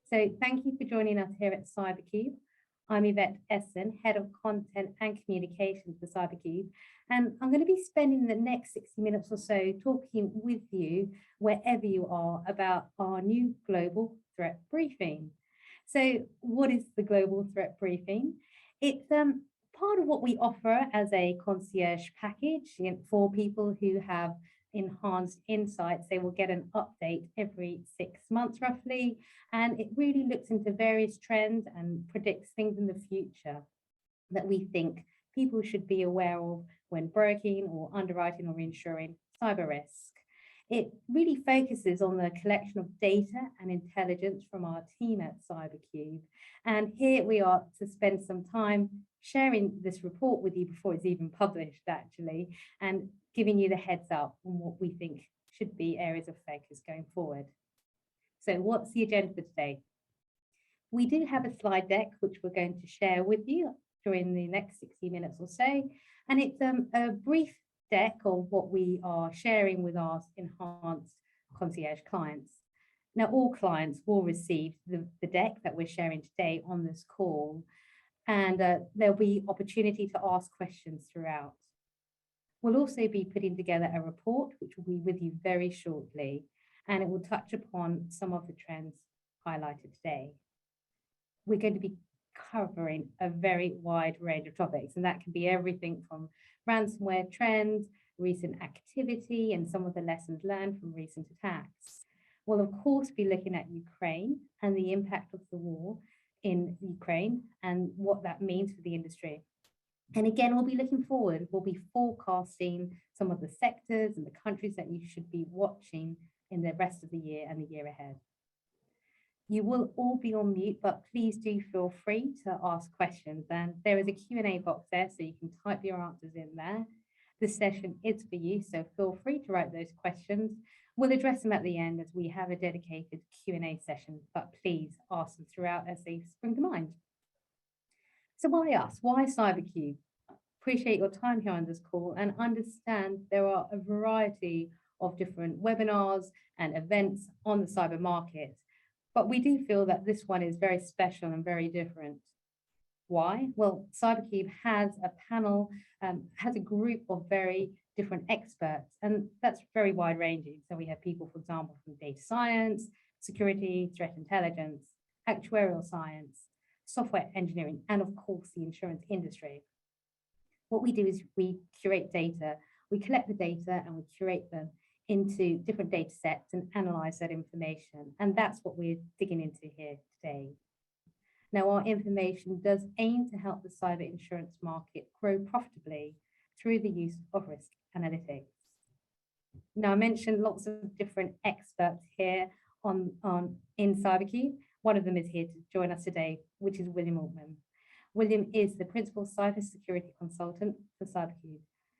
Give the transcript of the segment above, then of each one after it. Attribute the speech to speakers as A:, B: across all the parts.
A: So thank you for joining us here at CyberCube. I'm Yvette Essen, Head of Content and Communications for CyberCube, and I'm going to be spending the next 60 minutes or so talking with you, wherever you are, about our new Global Threat Briefing. So what is the Global Threat Briefing? It's part of what we offer as a concierge package for people who have enhanced insights. They will get an update every 6 months roughly, and it really looks into various trends and predicts things in the future that we think people should be aware of when broking or underwriting or insuring cyber risk. It really focuses on the collection of data and intelligence from our team at CyberCube. And here we are to spend some time sharing this report with you before it's even published, actually, and giving you the heads up on what we think should be areas of focus going forward. So what's the agenda for today? We do have a slide deck, which we're going to share with you during the next 60 minutes or so. And it's a brief deck of what we are sharing with our enhanced concierge clients. Now, all clients will receive the deck that we're sharing today on this call, and there'll be opportunity to ask questions throughout. We'll also be putting together a report, which will be with you very shortly, and it will touch upon some of the trends highlighted today. We're going to be covering a very wide range of topics, and that can be everything from ransomware trends, recent activity, and some of the lessons learned from recent attacks. We'll, of course, be looking at Ukraine and the impact of the war in Ukraine and what that means for the industry. And again, we'll be looking forward. We'll be forecasting some of the sectors and the countries that you should be watching in the rest of the year and the year ahead. You will all be on mute, but please do feel free to ask questions. And there is a Q&A box there, so you can type your answers in there. This session is for you, so feel free to write those questions. We'll address them at the end as we have a dedicated Q&A session, but please ask them throughout as they spring to mind. So why us? Why CyberCube? Appreciate your time here on this call and understand there are a variety of different webinars and events on the cyber market, but we do feel that this one is very special and very different. Why? Well, CyberCube has a panel, has a group of very different experts, and that's very wide ranging. So we have people, for example, from data science, security, threat intelligence, actuarial science, software engineering, and of course, the insurance industry. What we do is we curate data, we collect the data and we curate them into different data sets and analyze that information. And that's what we're digging into here today. Now, our information does aim to help the cyber insurance market grow profitably through the use of risk analytics. Now, I mentioned lots of different experts here in CyberCube. One of them is here to join us today, which is William Altman. William is the principal cybersecurity consultant for CyberCube.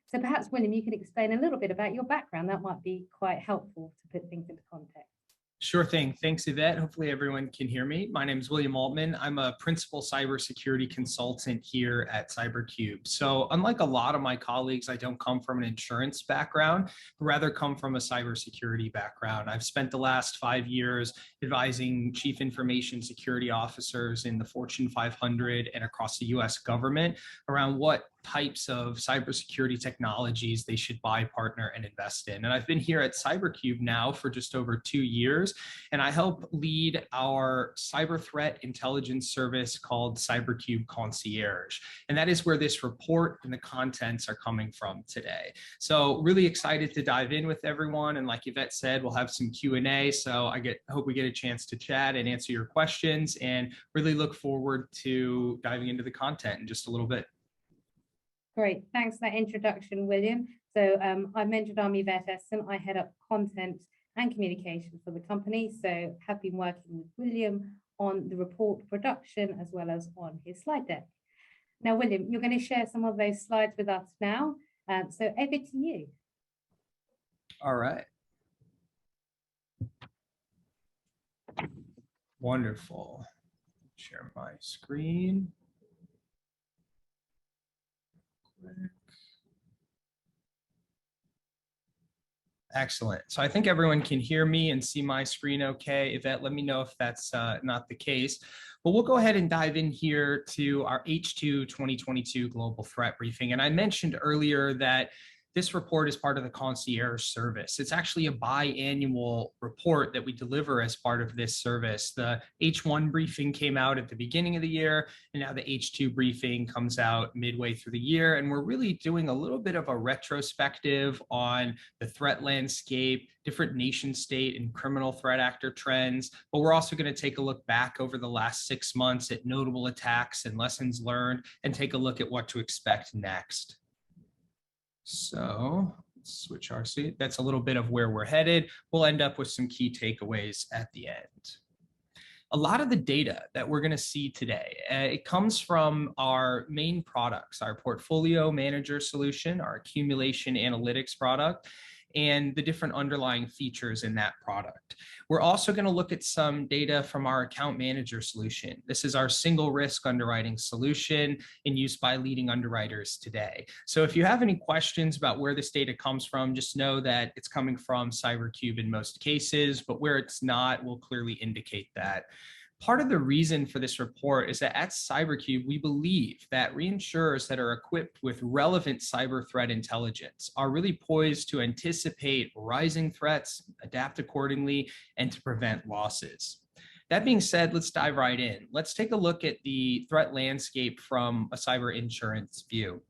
A: So perhaps, William, you could explain a little bit about your background. That might be quite helpful to put things into context.
B: Sure thing. Thanks, Yvette. Hopefully everyone can hear me. My name is William Altman. I'm a principal cybersecurity consultant here at CyberCube. So unlike a lot of my colleagues, I don't come from an insurance background, but rather come from a cybersecurity background. I've spent the last 5 years advising chief information security officers in the Fortune 500 and across the US government around what types of cybersecurity technologies they should buy, partner, and invest in. And I've been here at CyberCube now for just over 2 years, and I help lead our cyber threat intelligence service called CyberCube Concierge. And that is where this report and the contents are coming from today. So really excited to dive in with everyone. And like Yvette said, we'll have some Q&A. So I hope we get a chance to chat and answer your questions, and really look forward to diving into the content in just a little bit.
A: Great, thanks for that introduction, William. So I mentioned I'm Yvette Essen. I head up content and communication for the company. So have been working with William on the report production as well as on his slide deck. Now, William, you're going to share some of those slides with us now. So over to you.
B: All right. Wonderful. Share my screen. Excellent. So I think everyone can hear me and see my screen okay. Yvette, let me know if that's not the case. But we'll go ahead and dive in here to our H2 2022 Global Threat Briefing. And I mentioned earlier that this report is part of the concierge service. It's actually a biannual report that we deliver as part of this service. The H1 briefing came out at the beginning of the year, and now the H2 briefing comes out midway through the year. And we're really doing a little bit of a retrospective on the threat landscape, different nation state and criminal threat actor trends. But we're also going to take a look back over the last 6 months at notable attacks and lessons learned, and take a look at what to expect next. So let's switch our seat. That's a little bit of where we're headed. We'll end up with some key takeaways at the end. A lot of the data that we're going to see today, it comes from our main products, our portfolio manager solution, our accumulation analytics product, and the different underlying features in that product. We're also going to look at some data from our account manager solution. This is our single risk underwriting solution in use by leading underwriters today. So if you have any questions about where this data comes from, just know that it's coming from CyberCube in most cases, but where it's not, we'll clearly indicate that. Part of the reason for this report is that at CyberCube, we believe that reinsurers that are equipped with relevant cyber threat intelligence are really poised to anticipate rising threats, adapt accordingly, and to prevent losses. That being said, let's dive right in. Let's take a look at the threat landscape from a cyber insurance view.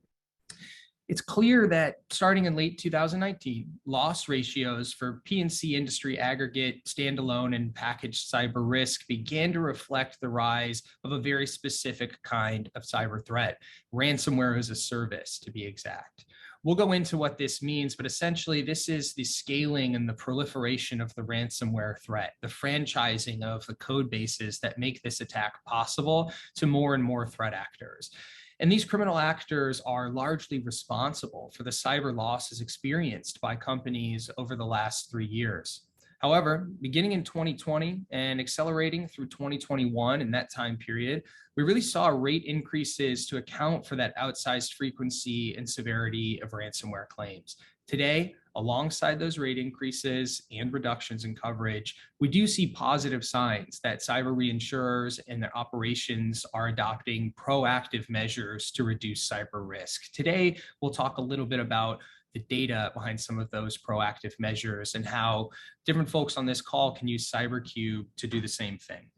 B: It's clear that starting in late 2019, loss ratios for P&C industry aggregate, standalone, and packaged cyber risk began to reflect the rise of a very specific kind of cyber threat, ransomware as a service, to be exact. We'll go into what this means, but essentially this is the scaling and the proliferation of the ransomware threat, the franchising of the code bases that make this attack possible to more and more threat actors. And these criminal actors are largely responsible for the cyber losses experienced by companies over the last 3 years. However, beginning in 2020 and accelerating through 2021 in that time period, we really saw rate increases to account for that outsized frequency and severity of ransomware claims. Today, alongside those rate increases and reductions in coverage, we do see positive signs that cyber reinsurers and their operations are adopting proactive measures to reduce cyber risk. Today, we'll talk a little bit about the data behind some of those proactive measures and how different folks on this call can use CyberCube to do the same thing.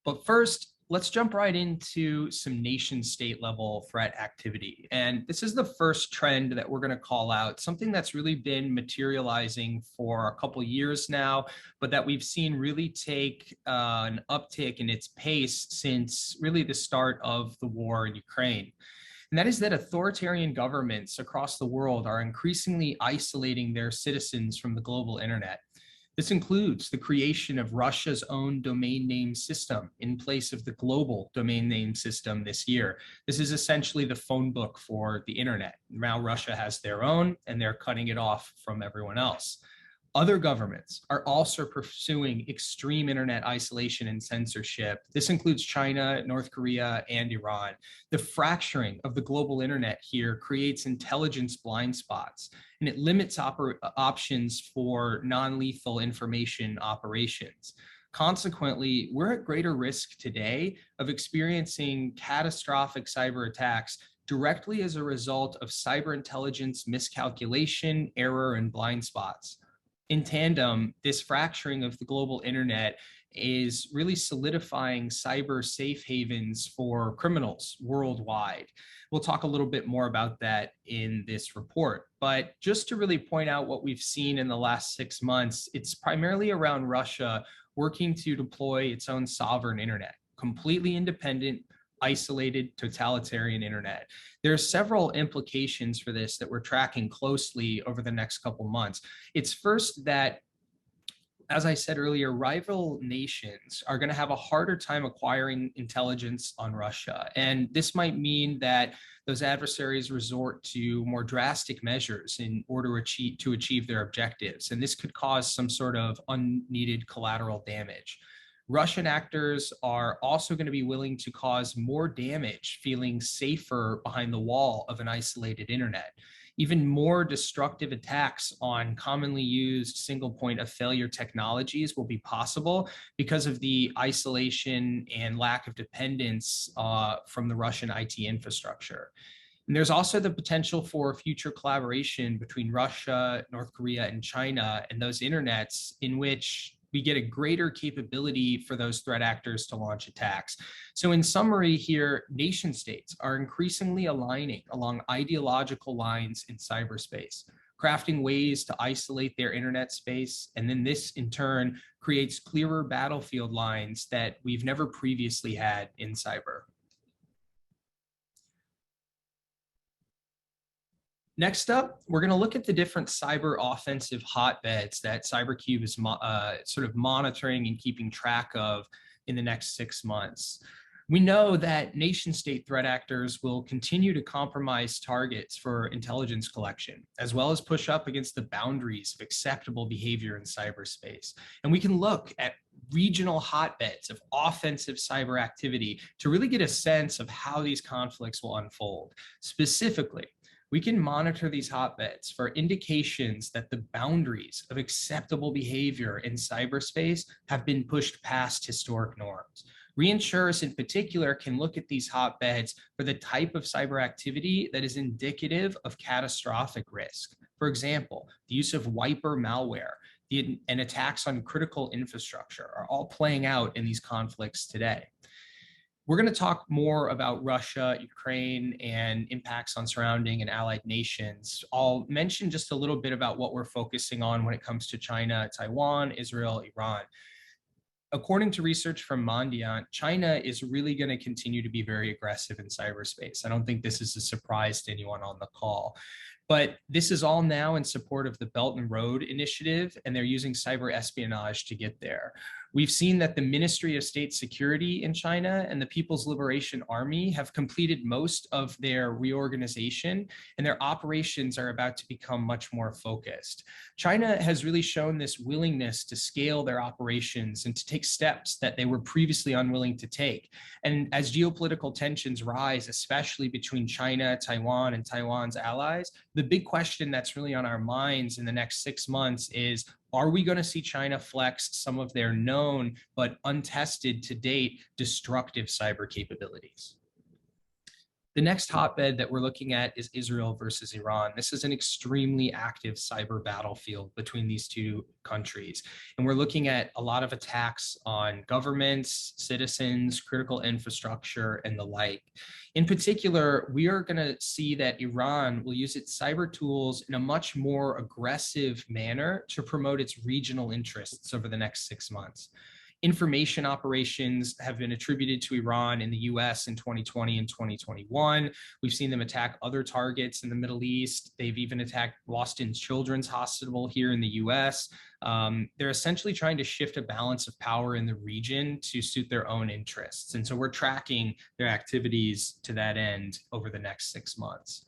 B: But first, let's jump right into some nation state level threat activity. And this is the first trend that we're going to call out, something that's really been materializing for a couple years now, but that we've seen really take an uptick in its pace since really the start of the war in Ukraine. And that is that authoritarian governments across the world are increasingly isolating their citizens from the global internet. This includes the creation of Russia's own domain name system in place of the global domain name system this year. This is essentially the phone book for the internet. Now Russia has their own, and they're cutting it off from everyone else. Other governments are also pursuing extreme internet isolation and censorship. This includes China, North Korea, and Iran. The fracturing of the global internet here creates intelligence blind spots, and it limits options for non-lethal information operations. Consequently, we're at greater risk today of experiencing catastrophic cyber attacks directly as a result of cyber intelligence miscalculation, error, and blind spots. In tandem, this fracturing of the global internet is really solidifying cyber safe havens for criminals worldwide. We'll talk a little bit more about that in this report. But just to really point out what we've seen in the last 6 months, it's primarily around Russia working to deploy its own sovereign internet, completely independent, isolated, totalitarian internet. There are several implications for this that we're tracking closely over the next couple months. It's first that, as I said earlier, rival nations are going to have a harder time acquiring intelligence on Russia. And this might mean that those adversaries resort to more drastic measures in order to achieve their objectives. And this could cause some sort of unneeded collateral damage. Russian actors are also going to be willing to cause more damage, feeling safer behind the wall of an isolated internet. Even more destructive attacks on commonly used single point of failure technologies will be possible because of the isolation and lack of dependence from the Russian IT infrastructure. And there's also the potential for future collaboration between Russia, North Korea, and China, and those internets in which we get a greater capability for those threat actors to launch attacks. So in summary here, nation states are increasingly aligning along ideological lines in cyberspace, crafting ways to isolate their internet space. And then this in turn creates clearer battlefield lines that we've never previously had in cyber. Next up, we're going to look at the different cyber offensive hotbeds that CyberCube is sort of monitoring and keeping track of in the next 6 months. We know that nation-state threat actors will continue to compromise targets for intelligence collection, as well as push up against the boundaries of acceptable behavior in cyberspace. And we can look at regional hotbeds of offensive cyber activity to really get a sense of how these conflicts will unfold. Specifically, we can monitor these hotbeds for indications that the boundaries of acceptable behavior in cyberspace have been pushed past historic norms. Reinsurers in particular can look at these hotbeds for the type of cyber activity that is indicative of catastrophic risk. For example, the use of wiper malware and attacks on critical infrastructure are all playing out in these conflicts today. We're going to talk more about Russia, Ukraine, and impacts on surrounding and allied nations. I'll mention just a little bit about what we're focusing on when it comes to China, Taiwan, Israel, Iran. According to research from Mondiant, China is really going to continue to be very aggressive in cyberspace. I don't think this is a surprise to anyone on the call. But this is all now in support of the Belt and Road Initiative, and they're using cyber espionage to get there. We've seen that the Ministry of State Security in China and the People's Liberation Army have completed most of their reorganization, and their operations are about to become much more focused. China has really shown this willingness to scale their operations and to take steps that they were previously unwilling to take. And as geopolitical tensions rise, especially between China, Taiwan, and Taiwan's allies, the big question that's really on our minds in the next 6 months is, are we going to see China flex some of their known but untested to date destructive cyber capabilities? The next hotbed that we're looking at is Israel versus Iran. This is an extremely active cyber battlefield between these two countries. And we're looking at a lot of attacks on governments, citizens, critical infrastructure, and the like. In particular, we are going to see that Iran will use its cyber tools in a much more aggressive manner to promote its regional interests over the next 6 months. Information operations have been attributed to Iran in the US in 2020 and 2021. We've seen them attack other targets in the Middle East. They've even attacked Boston Children's Hospital here in the US. They're essentially trying to shift a balance of power in the region to suit their own interests. And so we're tracking their activities to that end over the next 6 months.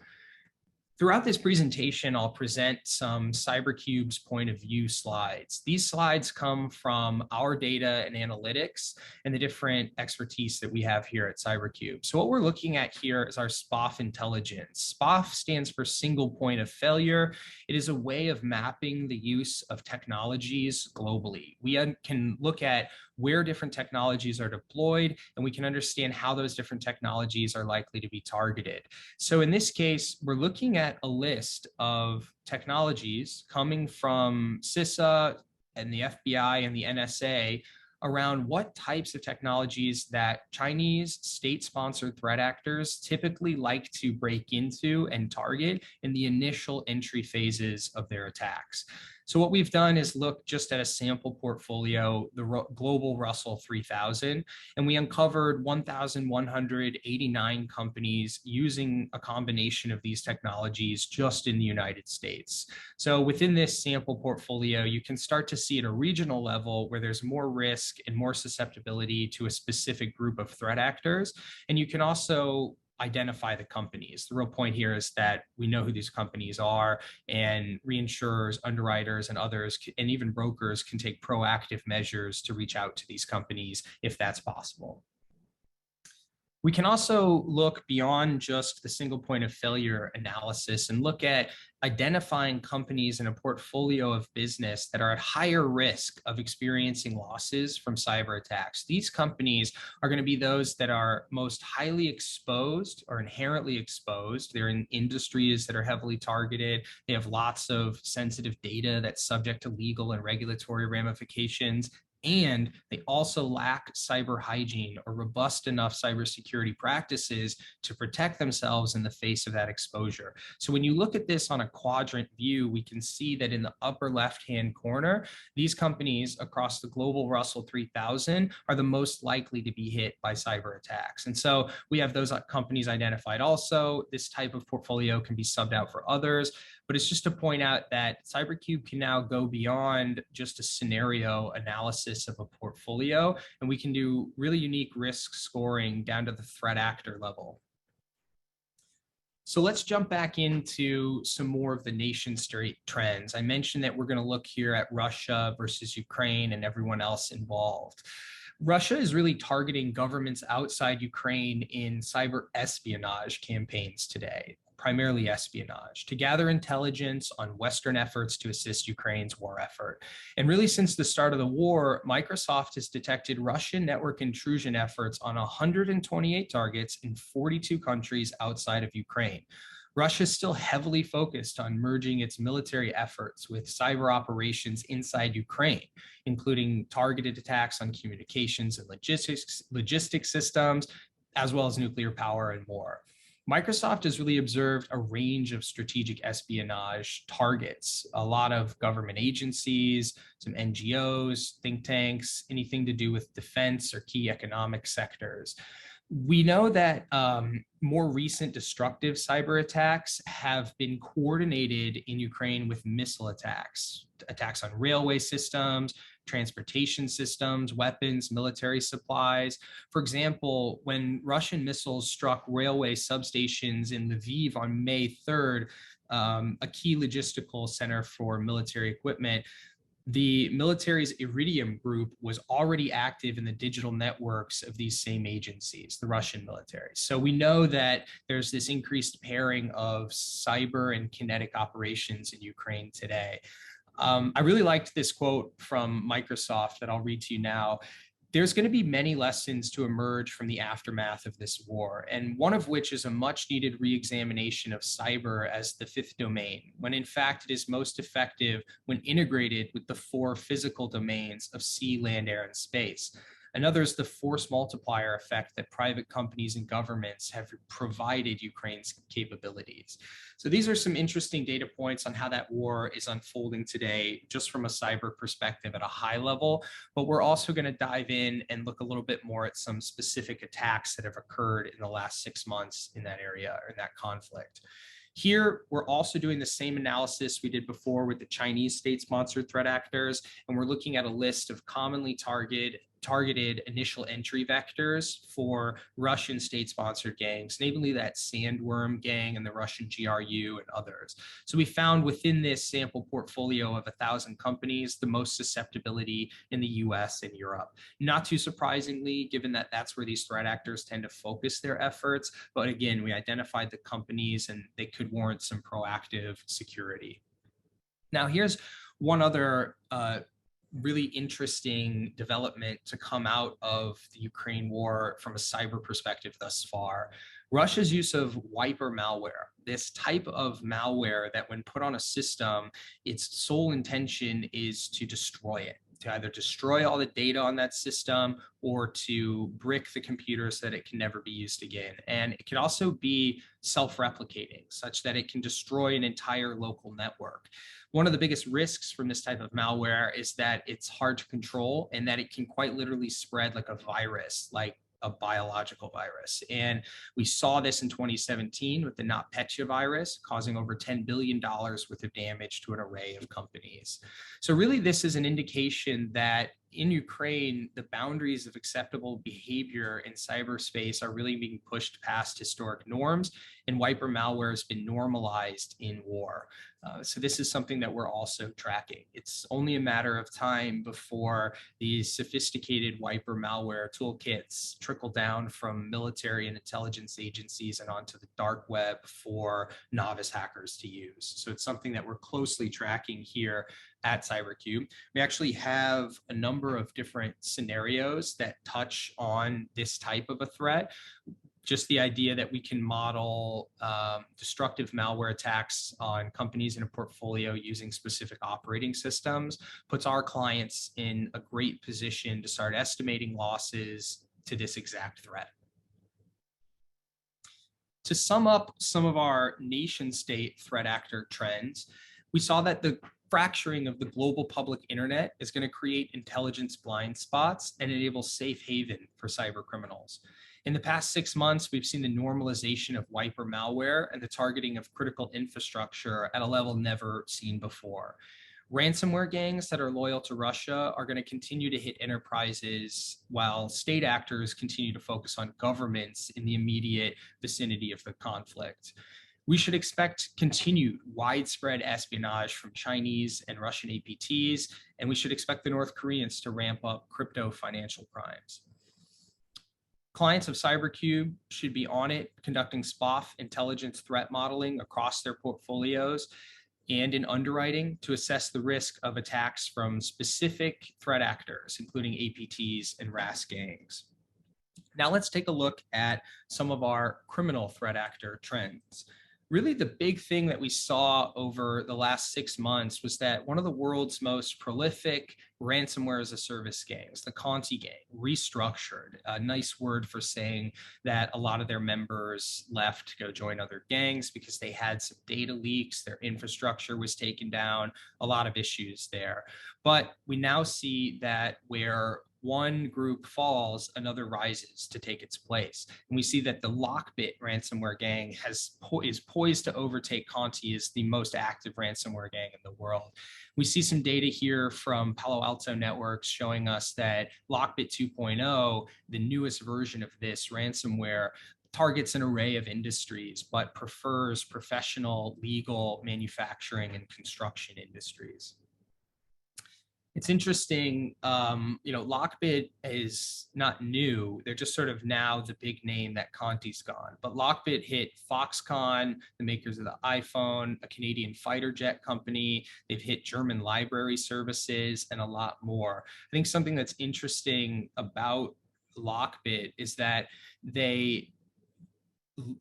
B: Throughout this presentation, I'll present some CyberCube's point of view slides. These slides come from our data and analytics and the different expertise that we have here at CyberCube. So what we're looking at here is our SPOF intelligence. SPOF stands for single point of failure. It is a way of mapping the use of technologies globally. We can look at where different technologies are deployed, and we can understand how those different technologies are likely to be targeted. So in this case, we're looking at a list of technologies coming from CISA and the FBI and the NSA around what types of technologies that Chinese state-sponsored threat actors typically like to break into and target in the initial entry phases of their attacks. So what we've done is look just at a sample portfolio, the global Russell 3000, and we uncovered 1,189 companies using a combination of these technologies just in the United States. So within this sample portfolio, you can start to see at a regional level where there's more risk and more susceptibility to a specific group of threat actors. And you can also identify the companies. The real point here is that we know who these companies are, and reinsurers, underwriters, and others, and even brokers can take proactive measures to reach out to these companies if that's possible. We can also look beyond just the single point of failure analysis and look at identifying companies in a portfolio of business that are at higher risk of experiencing losses from cyber attacks. These companies are going to be those that are most highly exposed or inherently exposed. They're in industries that are heavily targeted. They have lots of sensitive data that's subject to legal and regulatory ramifications. And they also lack cyber hygiene or robust enough cybersecurity practices to protect themselves in the face of that exposure. So when you look at this on a quadrant view, we can see that in the upper left-hand corner, these companies across the global Russell 3000 are the most likely to be hit by cyber attacks. And so we have those companies identified also. This type of portfolio can be subbed out for others. But it's just to point out that CyberCube can now go beyond just a scenario analysis of a portfolio, and we can do really unique risk scoring down to the threat actor level. So let's jump back into some more of the nation state trends. I mentioned that we're going to look here at Russia versus Ukraine and everyone else involved. Russia is really targeting governments outside Ukraine in cyber espionage campaigns today, primarily espionage, to gather intelligence on Western efforts to assist Ukraine's war effort. And really, since the start of the war, Microsoft has detected Russian network intrusion efforts on 128 targets in 42 countries outside of Ukraine. Russia is still heavily focused on merging its military efforts with cyber operations inside Ukraine, including targeted attacks on communications and logistics systems, as well as nuclear power and more. Microsoft has really observed a range of strategic espionage targets, a lot of government agencies, some NGOs, think tanks, anything to do with defense or key economic sectors. We know that more recent destructive cyber attacks have been coordinated in Ukraine with missile attacks, attacks on railway systems, transportation systems, weapons, military supplies. For example, when Russian missiles struck railway substations in Lviv on May 3rd, a key logistical center for military equipment, the military's Iridium group was already active in the digital networks of these same agencies, the Russian military. So we know that there's this increased pairing of cyber and kinetic operations in Ukraine today. I really liked this quote from Microsoft that I'll read to you now. There's going to be many lessons to emerge from the aftermath of this war, and one of which is a much needed re-examination of cyber as the fifth domain, when in fact it is most effective when integrated with the four physical domains of sea, land, air, and space. Another is the force multiplier effect that private companies and governments have provided Ukraine's capabilities. So these are some interesting data points on how that war is unfolding today, just from a cyber perspective at a high level. But we're also going to dive in and look a little bit more at some specific attacks that have occurred in the last 6 months in that area or in that conflict. Here, we're also doing the same analysis we did before with the Chinese state-sponsored threat actors, and we're looking at a list of commonly targeted initial entry vectors for Russian state-sponsored gangs, namely that Sandworm gang and the Russian GRU and others. So we found within this sample portfolio of 1,000 companies, the most susceptibility in the US and Europe. Not too surprisingly, given that that's where these threat actors tend to focus their efforts. But again, we identified the companies and they could warrant some proactive security. Now, here's one other really interesting development to come out of the Ukraine war from a cyber perspective thus far. Russia's use of wiper malware, this type of malware that when put on a system, its sole intention is to destroy it, to either destroy all the data on that system or to brick the computer so that it can never be used again. And it can also be self-replicating, such that it can destroy an entire local network. One of the biggest risks from this type of malware is that it's hard to control and that it can quite literally spread like a virus, like a biological virus. And we saw this in 2017 with the NotPetya virus, causing over $10 billion worth of damage to an array of companies. So really, this is an indication that in Ukraine, the boundaries of acceptable behavior in cyberspace are really being pushed past historic norms, and wiper malware has been normalized in war. So this is something that we're also tracking. It's only a matter of time before these sophisticated wiper malware toolkits trickle down from military and intelligence agencies and onto the dark web for novice hackers to use. So it's something that we're closely tracking here at CyberCube. We actually have a number of different scenarios that touch on this type of a threat. Just the idea that we can model destructive malware attacks on companies in a portfolio using specific operating systems puts our clients in a great position to start estimating losses to this exact threat. To sum up some of our nation state threat actor trends, we saw that the fracturing of the global public internet is going to create intelligence blind spots and enable safe haven for cyber criminals. In the past 6 months, we've seen the normalization of wiper malware and the targeting of critical infrastructure at a level never seen before. Ransomware gangs that are loyal to Russia are going to continue to hit enterprises while state actors continue to focus on governments in the immediate vicinity of the conflict. We should expect continued widespread espionage from Chinese and Russian APTs, and we should expect the North Koreans to ramp up crypto financial crimes. Clients of CyberCube should be on it, conducting SPOF intelligence threat modeling across their portfolios and in underwriting to assess the risk of attacks from specific threat actors, including APTs and RAS gangs. Now let's take a look at some of our criminal threat actor trends. Really, the big thing that we saw over the last 6 months was that one of the world's most prolific ransomware as a service gangs, the Conti gang, restructured. A nice word for saying that a lot of their members left to go join other gangs because they had some data leaks, their infrastructure was taken down, a lot of issues there. But we now see that where one group falls, another rises to take its place. And we see that the Lockbit ransomware gang is poised to overtake Conti as the most active ransomware gang in the world. We see some data here from Palo Alto Networks showing us that Lockbit 2.0, the newest version of this ransomware, targets an array of industries, but prefers professional, legal, manufacturing, and construction industries. It's interesting, Lockbit is not new. They're just sort of now the big name that Conti's gone. But Lockbit hit Foxconn, the makers of the iPhone, a Canadian fighter jet company. They've hit German library services and a lot more. I think something that's interesting about Lockbit is that they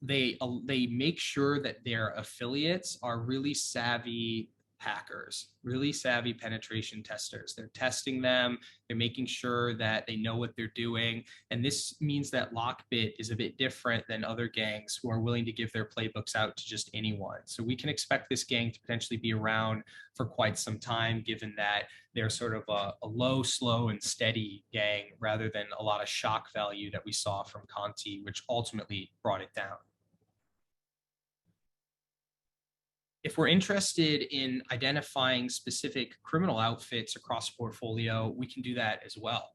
B: make sure that their affiliates are really savvy hackers, really savvy penetration testers. They're testing them, they're making sure that they know what they're doing. And this means that Lockbit is a bit different than other gangs who are willing to give their playbooks out to just anyone. So we can expect this gang to potentially be around for quite some time, given that they're sort of a low, slow, and steady gang rather than a lot of shock value that we saw from Conti, which ultimately brought it down. If we're interested in identifying specific criminal outfits across a portfolio, we can do that as well.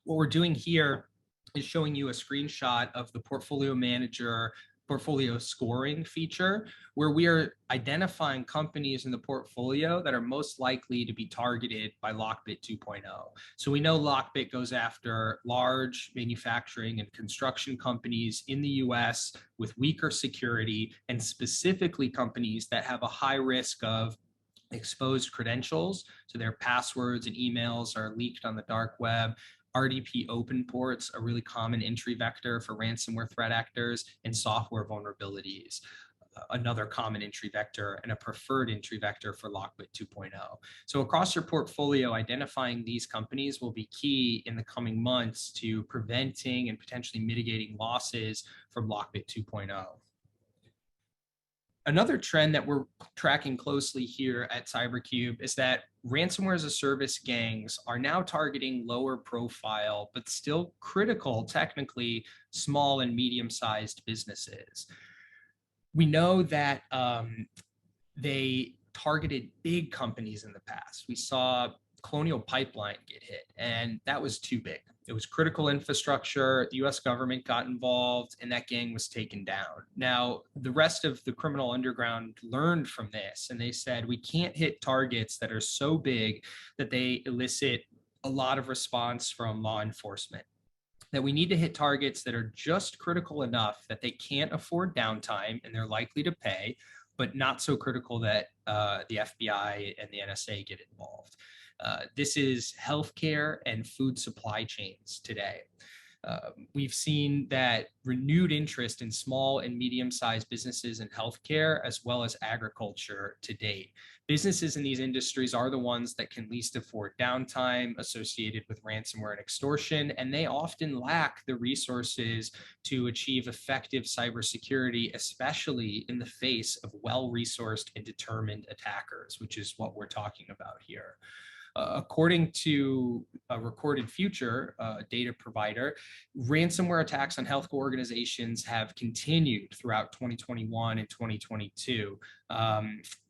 B: What we're doing here is showing you a screenshot of the Portfolio Manager portfolio scoring feature, where we are identifying companies in the portfolio that are most likely to be targeted by Lockbit 2.0. So we know Lockbit goes after large manufacturing and construction companies in the US with weaker security, and specifically companies that have a high risk of exposed credentials. So their passwords and emails are leaked on the dark web. RDP open ports, a really common entry vector for ransomware threat actors, and software vulnerabilities, another common entry vector and a preferred entry vector for Lockbit 2.0. So across your portfolio, identifying these companies will be key in the coming months to preventing and potentially mitigating losses from Lockbit 2.0. Another trend that we're tracking closely here at CyberCube is that ransomware as a service gangs are now targeting lower profile, but still critical, technically, small and medium-sized businesses. We know that they targeted big companies in the past. We saw Colonial Pipeline get hit, and that was too big. It was critical infrastructure. The US government got involved and that gang was taken down. Now, the rest of the criminal underground learned from this and they said, we can't hit targets that are so big that they elicit a lot of response from law enforcement. That we need to hit targets that are just critical enough that they can't afford downtime and they're likely to pay, but not so critical that the FBI and the NSA get involved. This is healthcare and food supply chains today. We've seen that renewed interest in small and medium-sized businesses in healthcare, as well as agriculture to date. Businesses in these industries are the ones that can least afford downtime associated with ransomware and extortion, and they often lack the resources to achieve effective cybersecurity, especially in the face of well-resourced and determined attackers, which is what we're talking about here. According to a Recorded Future data provider, ransomware attacks on health organizations have continued throughout 2021 and 2022.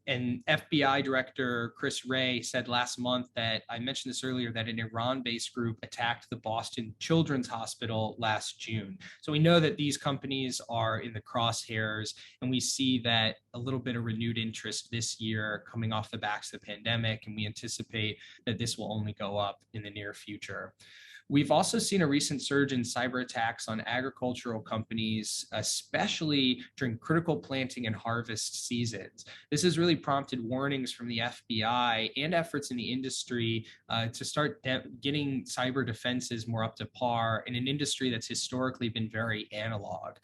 B: And FBI Director Chris Wray said last month that, I mentioned this earlier, that an Iran-based group attacked the Boston Children's Hospital last June. So we know that these companies are in the crosshairs, and we see that a little bit of renewed interest this year coming off the backs of the pandemic, and we anticipate that this will only go up in the near future. We've also seen a recent surge in cyber attacks on agricultural companies, especially during critical planting and harvest seasons. This has really prompted warnings from the FBI and efforts in the industry to start getting cyber defenses more up to par in an industry that's historically been very analog.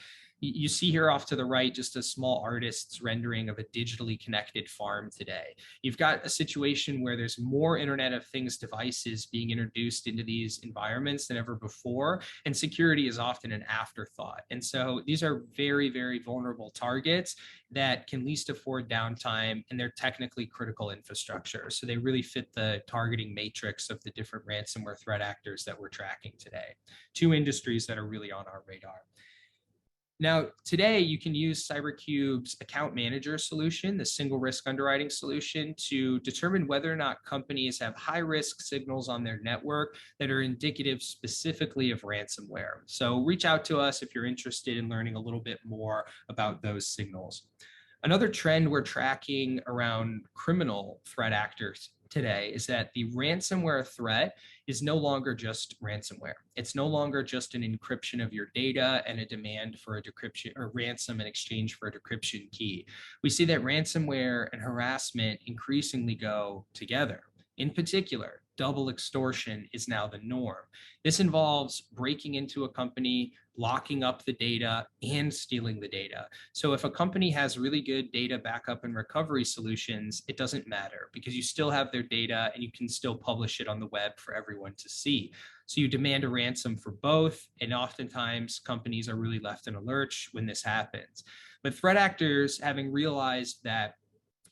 B: You see here off to the right just a small artist's rendering of a digitally connected farm today. You've got a situation where there's more Internet of Things devices being introduced into these environments than ever before, and security is often an afterthought. And so these are very, very vulnerable targets that can least afford downtime, and they're technically critical infrastructure. So they really fit the targeting matrix of the different ransomware threat actors that we're tracking today. Two industries that are really on our radar. Now, today you can use CyberCube's account manager solution, the single risk underwriting solution, to determine whether or not companies have high risk signals on their network that are indicative specifically of ransomware. So reach out to us if you're interested in learning a little bit more about those signals. Another trend we're tracking around criminal threat actors today is that the ransomware threat is no longer just ransomware. It's no longer just an encryption of your data and a demand for a decryption or ransom in exchange for a decryption key. We see that ransomware and harassment increasingly go together. In particular, double extortion is now the norm. This involves breaking into a company, locking up the data, and stealing the data. So if a company has really good data backup and recovery solutions, it doesn't matter because you still have their data and you can still publish it on the web for everyone to see. So you demand a ransom for both, and oftentimes companies are really left in a lurch when this happens. But threat actors, having realized that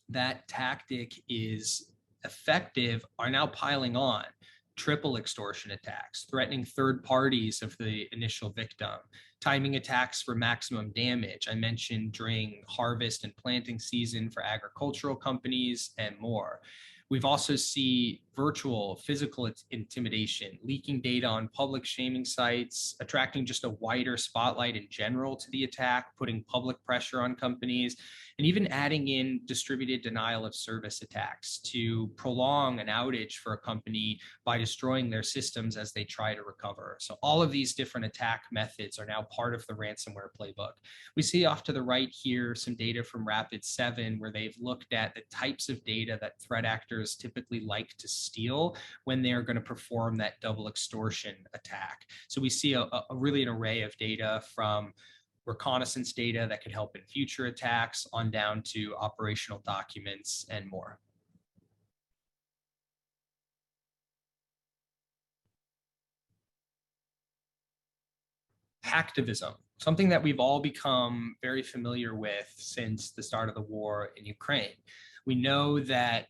B: that tactic is effective, are now piling on triple extortion attacks, threatening third parties of the initial victim, timing attacks for maximum damage. I mentioned during harvest and planting season for agricultural companies and more. We've also seen virtual, physical intimidation, leaking data on public shaming sites, attracting just a wider spotlight in general to the attack, putting public pressure on companies, and even adding in distributed denial of service attacks to prolong an outage for a company by destroying their systems as they try to recover. So all of these different attack methods are now part of the ransomware playbook. We see off to the right here some data from Rapid7 where they've looked at the types of data that threat actors typically like to steal when they're going to perform that double extortion attack. So we see a really an array of data from reconnaissance data that could help in future attacks on down to operational documents and more. Hacktivism, something that we've all become very familiar with since the start of the war in Ukraine. We know that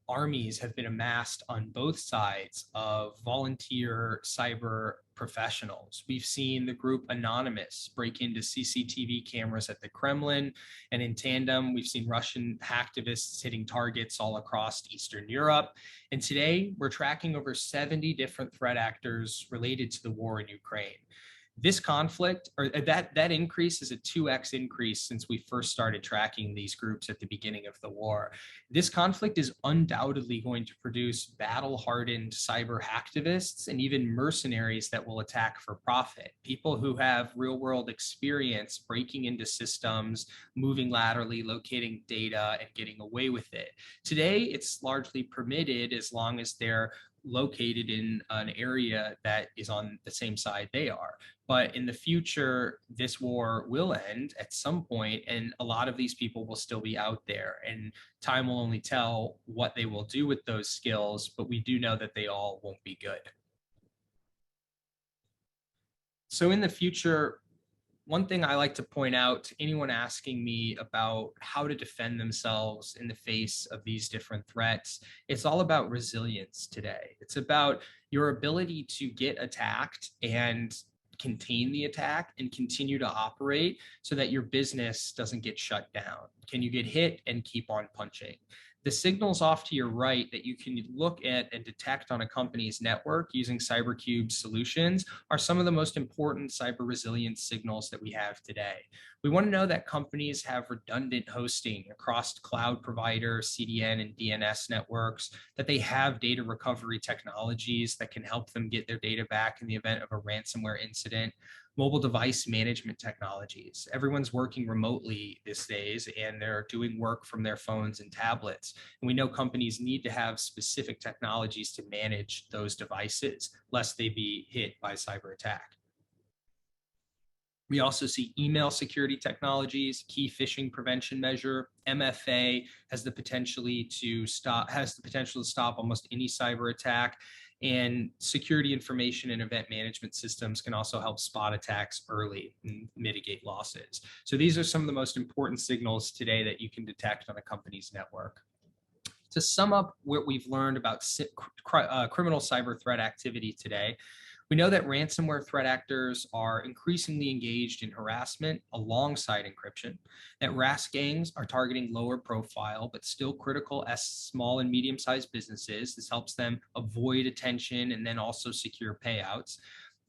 B: armies have been amassed on both sides of volunteer cyber professionals. We've seen the group Anonymous break into CCTV cameras at the Kremlin, and in tandem, we've seen Russian hacktivists hitting targets all across Eastern Europe. And today, we're tracking over 70 different threat actors related to the war in Ukraine. This conflict, or that increase, is a 2x increase since we first started tracking these groups at the beginning of the war. This conflict is undoubtedly going to produce battle-hardened cyber hacktivists and even mercenaries that will attack for profit. People who have real-world experience breaking into systems, moving laterally, locating data, and getting away with it. Today, it's largely permitted as long as they're located in an area that is on the same side they are. But in the future, this war will end at some point, and a lot of these people will still be out there, and time will only tell what they will do with those skills, but we do know that they all won't be good. So in the future, one thing I like to point out to anyone asking me about how to defend themselves in the face of these different threats, it's all about resilience today. It's about your ability to get attacked and contain the attack and continue to operate so that your business doesn't get shut down. Can you get hit and keep on punching? The signals off to your right that you can look at and detect on a company's network using CyberCube solutions are some of the most important cyber resilience signals that we have today. We want to know that companies have redundant hosting across cloud provider, CDN, and DNS networks, that they have data recovery technologies that can help them get their data back in the event of a ransomware incident, mobile device management technologies. Everyone's working remotely these days, and they're doing work from their phones and tablets. And we know companies need to have specific technologies to manage those devices, lest they be hit by cyber attack. We also see email security technologies, key phishing prevention measure. MFA has the potential to stop almost any cyber attack. And security information and event management systems can also help spot attacks early and mitigate losses. So these are some of the most important signals today that you can detect on a company's network. To sum up what we've learned about criminal cyber threat activity today, we know that ransomware threat actors are increasingly engaged in harassment alongside encryption, that RAS gangs are targeting lower profile but still critical as small and medium-sized businesses. This helps them avoid attention and then also secure payouts.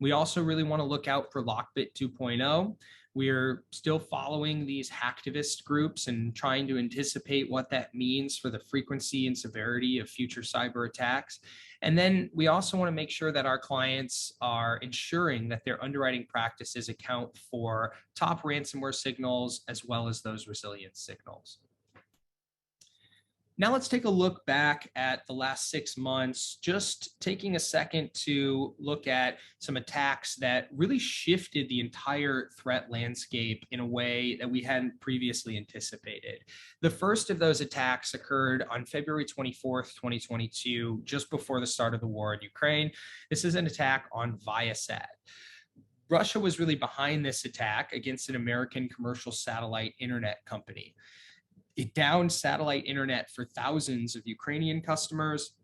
B: We also really want to look out for Lockbit 2.0. We're still following these hacktivist groups and trying to anticipate what that means for the frequency and severity of future cyber attacks. And then we also want to make sure that our clients are ensuring that their underwriting practices account for top ransomware signals as well as those resilience signals. Now let's take a look back at the last 6 months, just taking a second to look at some attacks that really shifted the entire threat landscape in a way that we hadn't previously anticipated. The first of those attacks occurred on February 24th, 2022, just before the start of the war in Ukraine. This is an attack on Viasat. Russia was really behind this attack against an American commercial satellite internet company. It downed satellite internet for thousands of Ukrainian customers,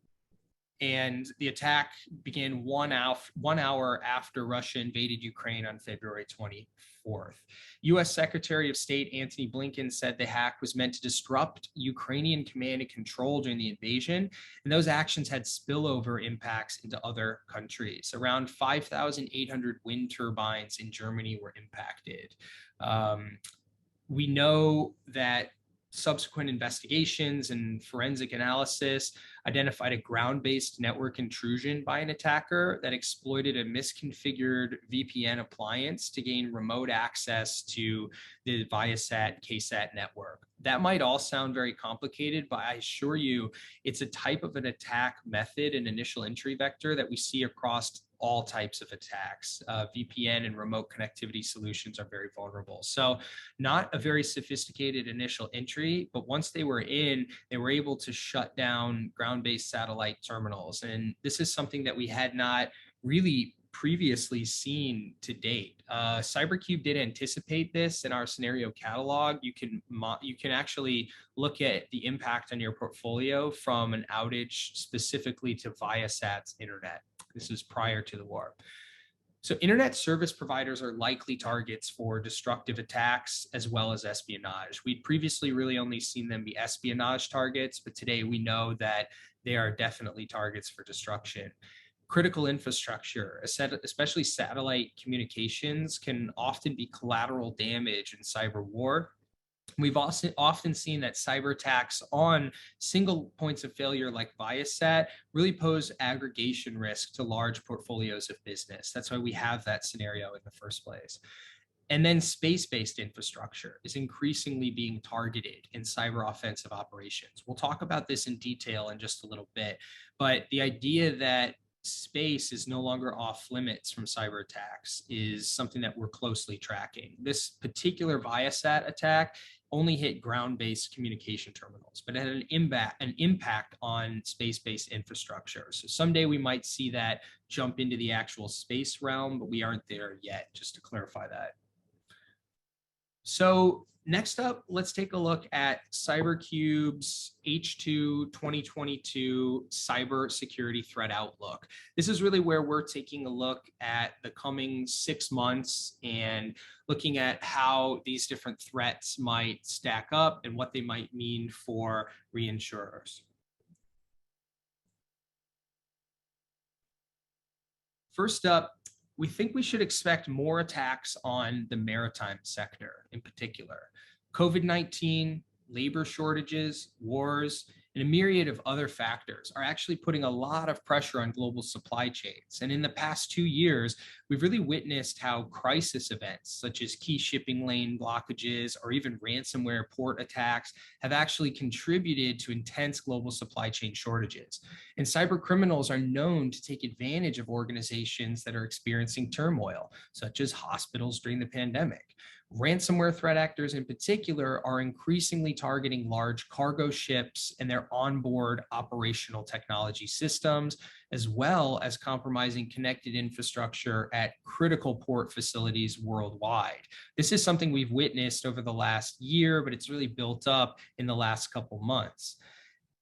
B: and the attack began 1 hour after Russia invaded Ukraine on February 24th. U.S. Secretary of State Antony Blinken said the hack was meant to disrupt Ukrainian command and control during the invasion, and those actions had spillover impacts into other countries. Around 5,800 wind turbines in Germany were impacted. We know that subsequent investigations and forensic analysis identified a ground-based network intrusion by an attacker that exploited a misconfigured VPN appliance to gain remote access to the Viasat KSAT network. That might all sound very complicated, but I assure you it's a type of an attack method and initial entry vector that we see across all types of attacks. VPN and remote connectivity solutions are very vulnerable. So not a very sophisticated initial entry, but once they were in, they were able to shut down ground-based satellite terminals. And this is something that we had not really previously seen to date. CyberCube did anticipate this in our scenario catalog. You can actually look at the impact on your portfolio from an outage specifically to Viasat's internet. This is prior to the war. So internet service providers are likely targets for destructive attacks as well as espionage. We'd previously really only seen them be espionage targets, but today we know that they are definitely targets for destruction. Critical infrastructure, especially satellite communications, can often be collateral damage in cyber war. We've also often seen that cyber attacks on single points of failure like Viasat really pose aggregation risk to large portfolios of business. That's why we have that scenario in the first place. And then space-based infrastructure is increasingly being targeted in cyber offensive operations. We'll talk about this in detail in just a little bit, but the idea that space is no longer off limits from cyber attacks is something that we're closely tracking. This particular Viasat attack only hit ground-based communication terminals, but it had an impact on space-based infrastructure. So someday we might see that jump into the actual space realm, but we aren't there yet, just to clarify that. So next up, let's take a look at CyberCube's H2 2022 cybersecurity threat outlook. This is really where we're taking a look at the coming 6 months and looking at how these different threats might stack up and what they might mean for reinsurers. First up, we think we should expect more attacks on the maritime sector in particular. COVID-19, labor shortages, wars, and a myriad of other factors are actually putting a lot of pressure on global supply chains. And in the past 2 years, we've really witnessed how crisis events such as key shipping lane blockages or even ransomware port attacks have actually contributed to intense global supply chain shortages. And cyber criminals are known to take advantage of organizations that are experiencing turmoil, such as hospitals during the pandemic. Ransomware threat actors in particular are increasingly targeting large cargo ships and their onboard operational technology systems, as well as compromising connected infrastructure at critical port facilities worldwide. This is something we've witnessed over the last year, but it's really built up in the last couple months.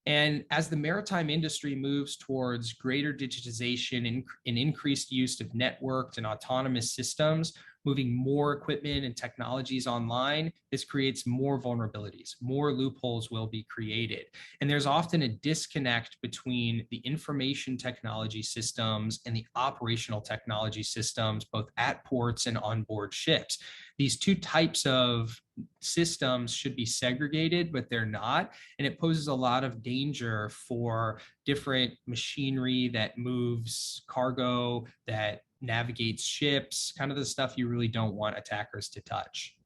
B: And as the maritime industry moves towards greater digitization and increased use of networked and autonomous systems, moving more equipment and technologies online, this creates more vulnerabilities, more loopholes will be created. And there's often a disconnect between the information technology systems and the operational technology systems, both at ports and on board ships. These two types of systems should be segregated, but they're not. And it poses a lot of danger for different machinery that moves cargo, that navigates ships, kind of the stuff you really don't want attackers to touch.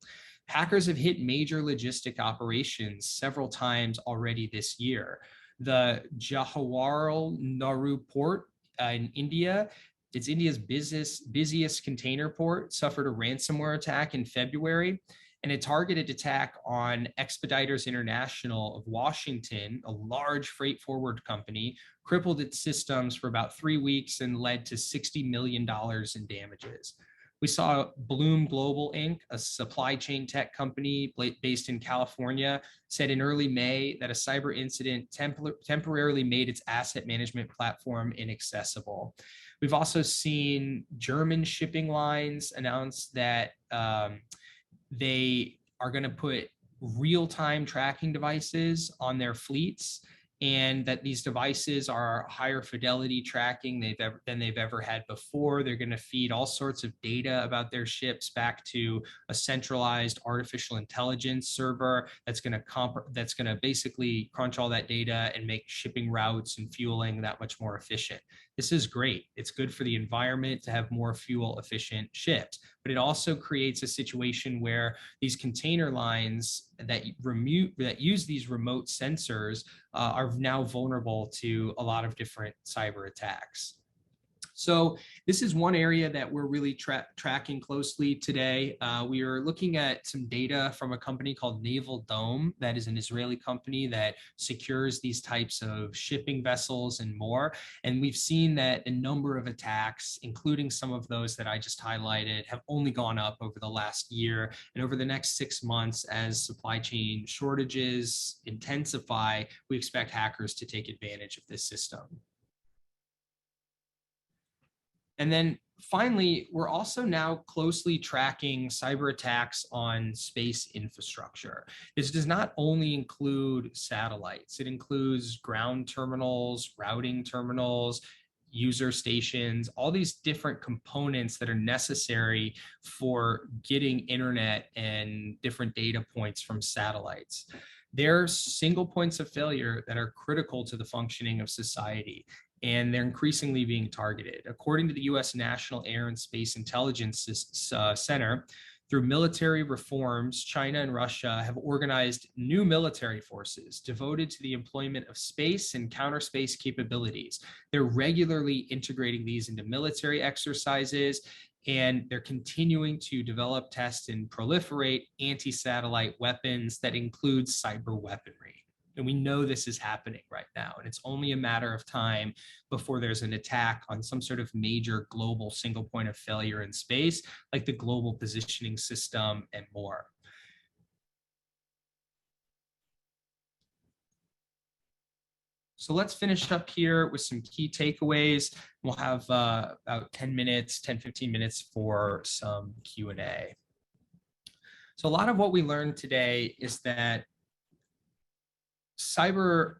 B: Hackers have hit major logistic operations several times already this year. The Jawaharlal Nehru port in India, it's India's busiest container port, suffered a ransomware attack in February. And a targeted attack on Expeditors International of Washington, a large freight forward company, crippled its systems for about 3 weeks and led to $60 million in damages. We saw Bloom Global Inc., a supply chain tech company based in California, said in early May that a cyber incident temporarily made its asset management platform inaccessible. We've also seen German shipping lines announce that they are going to put real-time tracking devices on their fleets, and that these devices are higher fidelity tracking than they've ever had before. They're going to feed all sorts of data about their ships back to a centralized artificial intelligence server that's going to basically crunch all that data and make shipping routes and fueling that much more efficient. This is great. It's good for the environment to have more fuel efficient ships, but it also creates a situation where these container lines that use these remote sensors are now vulnerable to a lot of different cyber attacks. So this is one area that we're really tracking closely today. We are looking at some data from a company called Naval Dome, that is an Israeli company that secures these types of shipping vessels and more. And we've seen that a number of attacks, including some of those that I just highlighted, have only gone up over the last year. And over the next 6 months, as supply chain shortages intensify, we expect hackers to take advantage of this system. And then finally, we're also now closely tracking cyber attacks on space infrastructure. This does not only include satellites, it includes ground terminals, routing terminals, user stations, all these different components that are necessary for getting internet and different data points from satellites. They're single points of failure that are critical to the functioning of society, and they're increasingly being targeted. According to the US National Air and Space Intelligence Center, through military reforms, China and Russia have organized new military forces devoted to the employment of space and counter space capabilities. They're regularly integrating these into military exercises, and they're continuing to develop, test, and proliferate anti-satellite weapons that include cyber weaponry. And we know this is happening right now, and it's only a matter of time before there's an attack on some sort of major global single point of failure in space, like the global positioning system and more. So let's finish up here with some key takeaways. We'll have about 10 minutes, 10, 15 minutes for some Q&A. So a lot of what we learned today is that cyber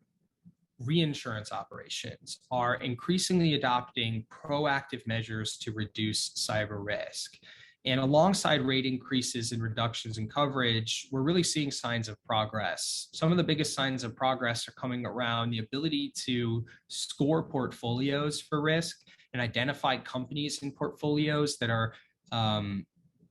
B: reinsurance operations are increasingly adopting proactive measures to reduce cyber risk. And alongside rate increases and reductions in coverage, we're really seeing signs of progress. Some of the biggest signs of progress are coming around the ability to score portfolios for risk and identify companies in portfolios that are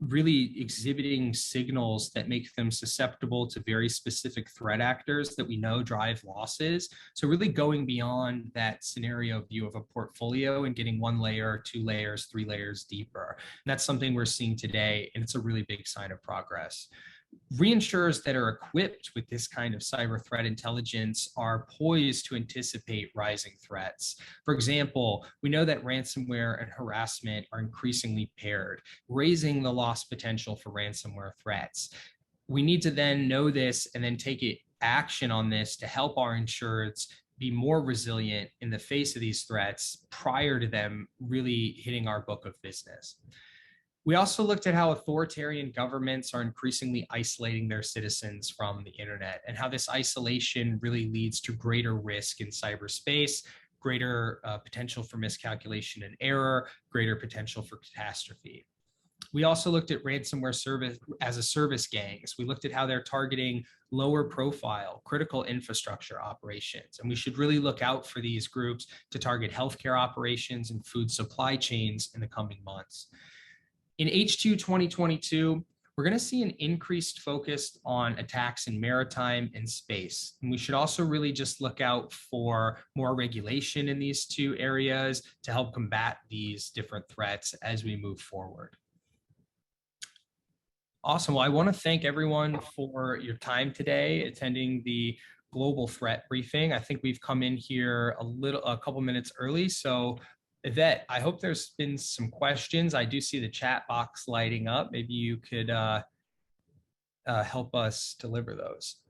B: really exhibiting signals that make them susceptible to very specific threat actors that we know drive losses. So really going beyond that scenario view of a portfolio and getting 1 layer, 2 layers, 3 layers deeper. And that's something we're seeing today, and it's a really big sign of progress. Reinsurers that are equipped with this kind of cyber threat intelligence are poised to anticipate rising threats. For example, we know that ransomware and harassment are increasingly paired, raising the loss potential for ransomware threats. We need to then know this and then take action on this to help our insureds be more resilient in the face of these threats prior to them really hitting our book of business. We also looked at how authoritarian governments are increasingly isolating their citizens from the internet, and how this isolation really leads to greater risk in cyberspace, greater potential for miscalculation and error, greater potential for catastrophe. We also looked at ransomware service as a service gangs. We looked at how they're targeting lower profile critical infrastructure operations. And we should really look out for these groups to target healthcare operations and food supply chains in the coming months. In H2 2022, we're going to see an increased focus on attacks in maritime and space. And we should also really just look out for more regulation in these two areas to help combat these different threats as we move forward. Awesome. Well, I want to thank everyone for your time today attending the global threat briefing. I think we've come in here a couple minutes early. So Yvette, I hope there's been some questions. I do see the chat box lighting up. Maybe you could help us deliver those.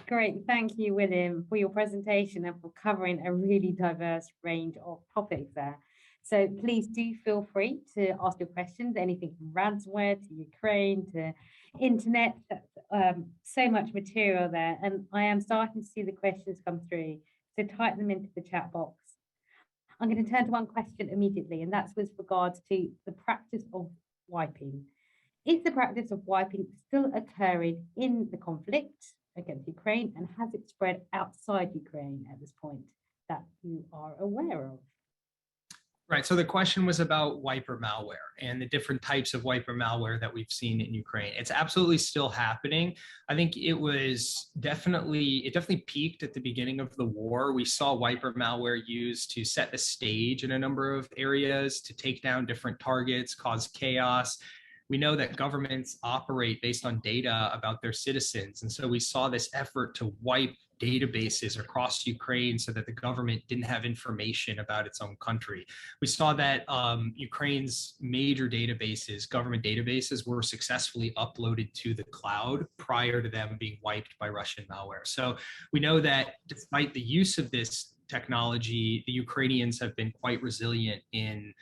A: Great. Thank you, William, for your presentation and for covering a really diverse range of topics there. So please do feel free to ask your questions, anything from ransomware to Ukraine to internet. So much material there. And I am starting to see the questions come through. So type them into the chat box. I'm going to turn to one question immediately, and that's with regards to the practice of wiping. Is the practice of wiping still occurring in the conflict against Ukraine, and has it spread outside Ukraine at this point that you are aware of?
B: Right. So the question was about wiper malware and the different types of wiper malware that we've seen in Ukraine. It's absolutely still happening. I think it definitely peaked at the beginning of the war. We saw wiper malware used to set the stage in a number of areas, to take down different targets, cause chaos. We know that governments operate based on data about their citizens. And so we saw this effort to wipe databases across Ukraine so that the government didn't have information about its own country. We saw that Ukraine's major databases, government databases, were successfully uploaded to the cloud prior to them being wiped by Russian malware. So we know that despite the use of this technology, the Ukrainians have been quite resilient in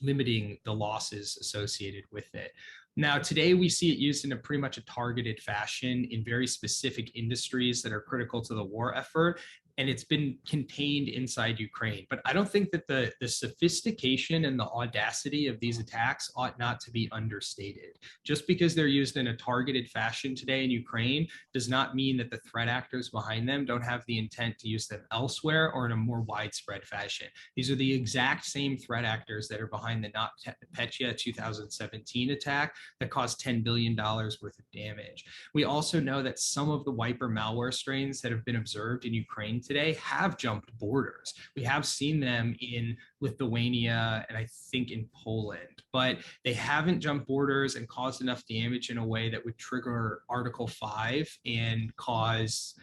B: limiting the losses associated with it. Now, today we see it used in a pretty much a targeted fashion in very specific industries that are critical to the war effort. And it's been contained inside Ukraine. But I don't think that the sophistication and the audacity of these attacks ought not to be understated. Just because they're used in a targeted fashion today in Ukraine does not mean that the threat actors behind them don't have the intent to use them elsewhere or in a more widespread fashion. These are the exact same threat actors that are behind the NotPetya 2017 attack that caused $10 billion worth of damage. We also know that some of the wiper malware strains that have been observed in Ukraine today have jumped borders. We have seen them in Lithuania and I think in Poland, but they haven't jumped borders and caused enough damage in a way that would trigger Article 5 and cause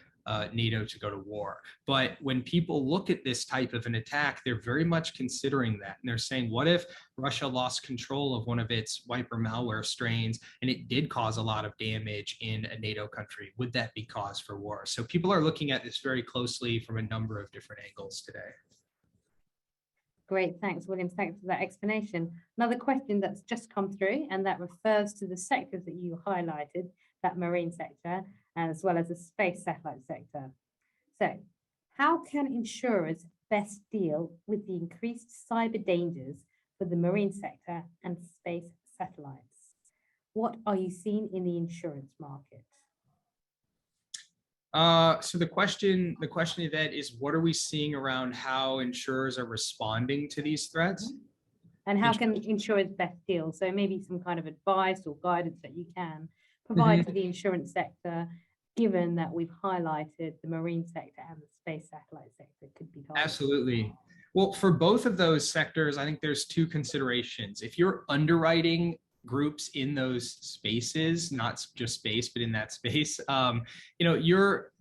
B: NATO to go to war. But when people look at this type of an attack, they're very much considering that. And they're saying, what if Russia lost control of one of its wiper malware strains and it did cause a lot of damage in a NATO country? Would that be cause for war? So people are looking at this very closely from a number of different angles today.
A: Great, thanks, William. Thanks for that explanation. Another question that's just come through, and that refers to the sectors that you highlighted, that marine sector, as well as the space satellite sector. So, how can insurers best deal with the increased cyber dangers for the marine sector and space satellites? What are you seeing in the insurance market?
B: So the question, Yvette, is what are we seeing around how insurers are responding to these threats?
A: And how can insurers best deal? So maybe some kind of advice or guidance that you can provide to the insurance sector, given that we've highlighted the marine sector and the space satellite sector could be targeted.
B: Absolutely. Well, for both of those sectors, I think there's two considerations. If you're underwriting groups in those spaces, not just space, but in that space,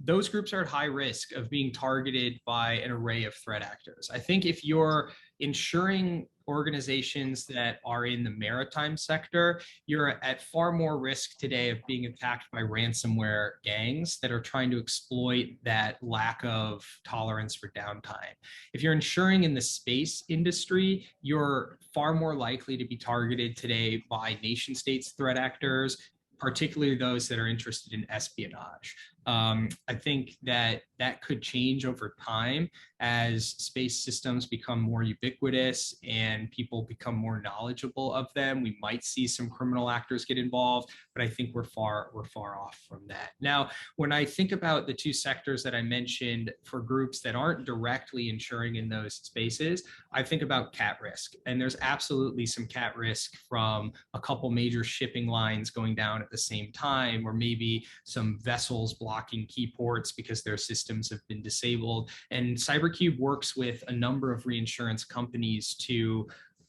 B: those groups are at high risk of being targeted by an array of threat actors. I think if you're insuring organizations that are in the maritime sector, you're at far more risk today of being attacked by ransomware gangs that are trying to exploit that lack of tolerance for downtime. If you're insuring in the space industry, you're far more likely to be targeted today by nation states threat actors, particularly those that are interested in espionage. I think that could change over time as space systems become more ubiquitous and people become more knowledgeable of them. We might see some criminal actors get involved, but I think we're far off from that. Now, when I think about the two sectors that I mentioned for groups that aren't directly insuring in those spaces, I think about cat risk. And there's absolutely some cat risk from a couple major shipping lines going down at the same time, or maybe some vessels blocking key ports because their systems have been disabled. And CyberCube works with a number of reinsurance companies to